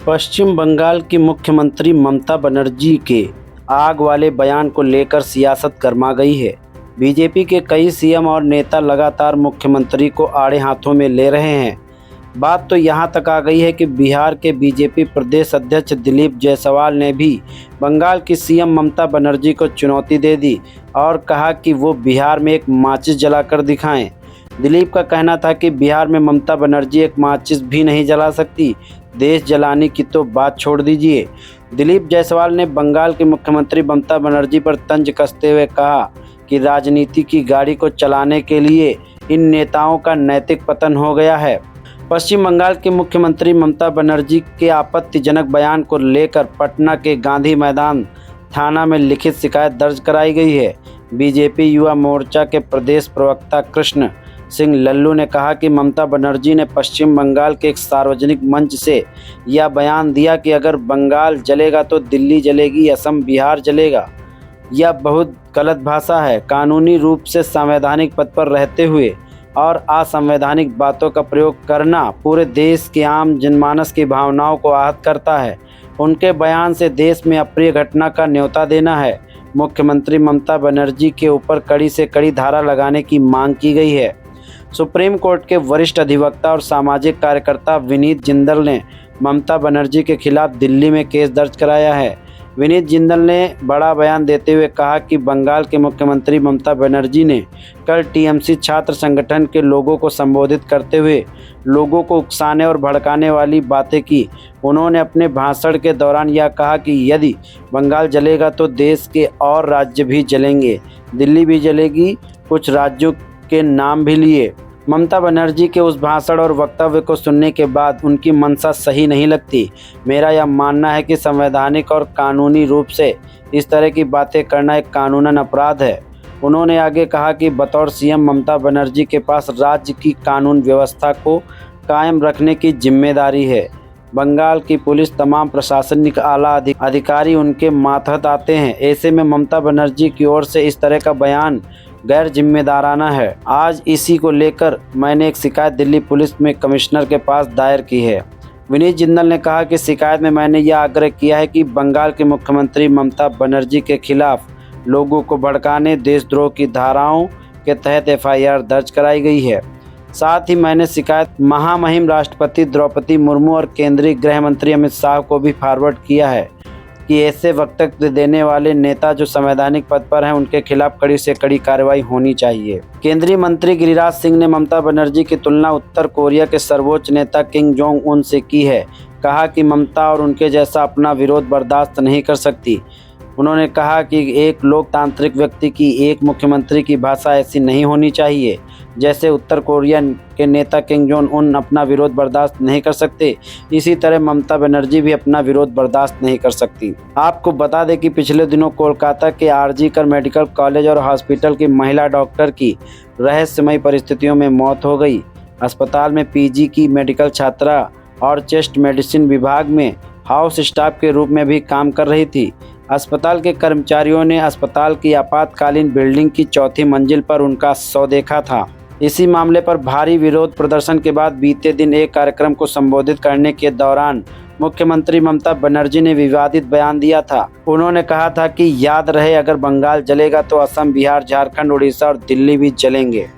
पश्चिम बंगाल की मुख्यमंत्री ममता बनर्जी के आग वाले बयान को लेकर सियासत गर्मा गई है। बीजेपी के कई सीएम और नेता लगातार मुख्यमंत्री को आड़े हाथों में ले रहे हैं। बात तो यहां तक आ गई है कि बिहार के बीजेपी प्रदेश अध्यक्ष दिलीप जायसवाल ने भी बंगाल की सीएम ममता बनर्जी को चुनौती दे दी और कहा कि वो बिहार में एक माचिस जलाकर दिखाएं। दिलीप का कहना था कि बिहार में ममता बनर्जी एक माचिस भी नहीं जला सकती, देश जलाने की तो बात छोड़ दीजिए। दिलीप जायसवाल ने बंगाल के मुख्यमंत्री ममता बनर्जी पर तंज कसते हुए कहा कि राजनीति की गाड़ी को चलाने के लिए इन नेताओं का नैतिक पतन हो गया है। पश्चिम बंगाल के मुख्यमंत्री ममता बनर्जी के आपत्तिजनक बयान को लेकर पटना के गांधी मैदान थाना में लिखित शिकायत दर्ज कराई गई है। बीजेपी युवा मोर्चा के प्रदेश प्रवक्ता कृष्ण सिंह लल्लू ने कहा कि ममता बनर्जी ने पश्चिम बंगाल के एक सार्वजनिक मंच से यह बयान दिया कि अगर बंगाल जलेगा तो दिल्ली जलेगी, असम बिहार जलेगा। यह बहुत गलत भाषा है। कानूनी रूप से संवैधानिक पद पर रहते हुए और असंवैधानिक बातों का प्रयोग करना पूरे देश के आम जनमानस की भावनाओं को आहत करता है। उनके बयान से देश में अप्रिय घटना का न्योता देना है। मुख्यमंत्री ममता बनर्जी के ऊपर कड़ी से कड़ी धारा लगाने की मांग की गई है। सुप्रीम कोर्ट के वरिष्ठ अधिवक्ता और सामाजिक कार्यकर्ता विनीत जिंदल ने ममता बनर्जी के खिलाफ दिल्ली में केस दर्ज कराया है। विनीत जिंदल ने बड़ा बयान देते हुए कहा कि बंगाल के मुख्यमंत्री ममता बनर्जी ने कल टीएमसी छात्र संगठन के लोगों को संबोधित करते हुए लोगों को उकसाने और भड़काने वाली बातें की। उन्होंने अपने भाषण के दौरान यह कहा कि यदि बंगाल जलेगा तो देश के और राज्य भी जलेंगे, दिल्ली भी जलेगी, कुछ राज्यों के नाम भी लिए। ममता बनर्जी के उस भाषण और वक्तव्य को सुनने के बाद उनकी मंशा सही नहीं लगती। मेरा यह मानना है कि संवैधानिक और कानूनी रूप से इस तरह की बातें करना एक कानूनन अपराध है। उन्होंने आगे कहा कि बतौर सीएम ममता बनर्जी के पास राज्य की कानून व्यवस्था को कायम रखने की जिम्मेदारी है। बंगाल की पुलिस, तमाम प्रशासनिक आला अधिकारी उनके मातहत आते हैं। ऐसे में ममता बनर्जी की ओर से इस तरह का बयान गैर जिम्मेदाराना है। आज इसी को लेकर मैंने एक शिकायत दिल्ली पुलिस में कमिश्नर के पास दायर की है। विनीत जिंदल ने कहा कि शिकायत में मैंने यह आग्रह किया है कि बंगाल के मुख्यमंत्री ममता बनर्जी के खिलाफ लोगों को भड़काने, देशद्रोह की धाराओं के तहत एफआईआर दर्ज कराई गई है। साथ ही मैंने शिकायत महामहिम राष्ट्रपति द्रौपदी मुर्मू और केंद्रीय गृह मंत्री अमित शाह को भी फॉरवर्ड किया है कि ऐसे वक्तव्य देने वाले नेता जो संवैधानिक पद पर हैं उनके खिलाफ कड़ी से कड़ी कार्रवाई होनी चाहिए। केंद्रीय मंत्री गिरिराज सिंह ने ममता बनर्जी की तुलना उत्तर कोरिया के सर्वोच्च नेता किम जोंग उन से की है। कहा कि ममता और उनके जैसा अपना विरोध बर्दाश्त नहीं कर सकती। उन्होंने कहा कि एक लोकतांत्रिक व्यक्ति की एक मुख्यमंत्री की भाषा ऐसी नहीं होनी चाहिए। जैसे उत्तर कोरिया के नेता किम जोंग उन अपना विरोध बर्दाश्त नहीं कर सकते, इसी तरह ममता बनर्जी भी अपना विरोध बर्दाश्त नहीं कर सकती। आपको बता दें कि पिछले दिनों कोलकाता के आरजी कर मेडिकल कॉलेज और हॉस्पिटल की महिला डॉक्टर की रहस्यमयी परिस्थितियों में मौत हो गई। अस्पताल में पीजी की मेडिकल छात्रा और चेस्ट मेडिसिन विभाग में हाउस स्टाफ के रूप में भी काम कर रही थी। अस्पताल के कर्मचारियों ने अस्पताल की आपातकालीन बिल्डिंग की चौथी मंजिल पर उनका शव देखा था। इसी मामले पर भारी विरोध प्रदर्शन के बाद बीते दिन एक कार्यक्रम को संबोधित करने के दौरान मुख्यमंत्री ममता बनर्जी ने विवादित बयान दिया था। उन्होंने कहा था कि याद रहे, अगर बंगाल जलेगा तो असम, बिहार, झारखंड, उड़ीसा और दिल्ली भी जलेंगे।